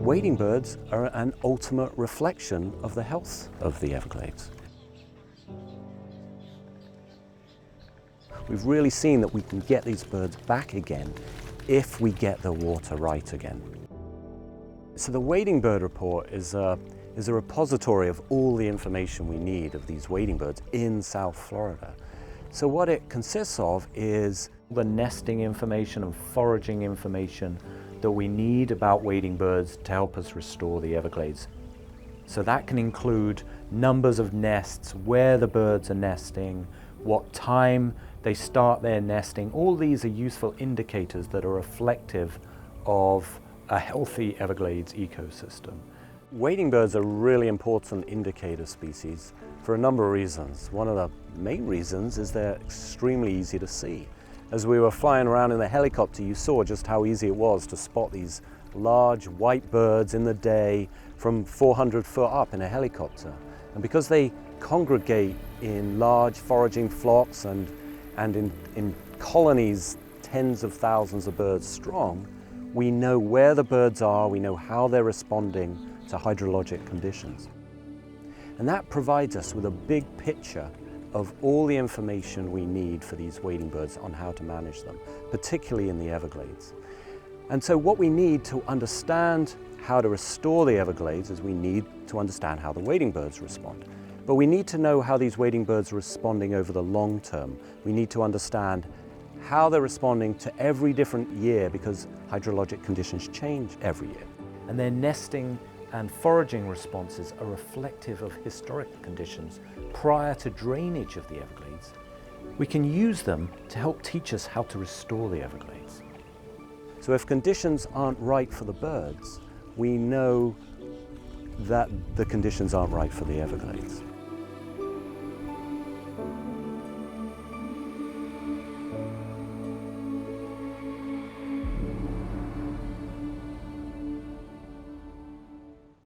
wading birds are an ultimate reflection of the health of the Everglades. We've really seen that we can get these birds back again if we get the water right again. So the Wading Bird Report is a repository of all the information we need of these wading birds in South Florida. So what it consists of is the nesting information and foraging information that we need about wading birds to help us restore the Everglades. So that can include numbers of nests, where the birds are nesting, what time they start their nesting. All these are useful indicators that are reflective of a healthy Everglades ecosystem. Wading birds are really important indicator species for a number of reasons. One of the main reasons is they're extremely easy to see. As we were flying around in the helicopter, you saw just how easy it was to spot these large white birds in the day from 400 foot up in a helicopter. And because they congregate in large foraging flocks and in colonies, tens of thousands of birds strong, we know where the birds are, we know how they're responding to hydrologic conditions. And that provides us with a big picture of all the information we need for these wading birds on how to manage them, particularly in the Everglades. And so what we need to understand how to restore the Everglades is we need to understand how the wading birds respond. But we need to know how these wading birds are responding over the long term. We need to understand how they're responding to every different year, because hydrologic conditions change every year. And their nesting and foraging responses are reflective of historic conditions prior to drainage of the Everglades. We can use them to help teach us how to restore the Everglades. So if conditions aren't right for the birds, we know that the conditions aren't right for the Everglades.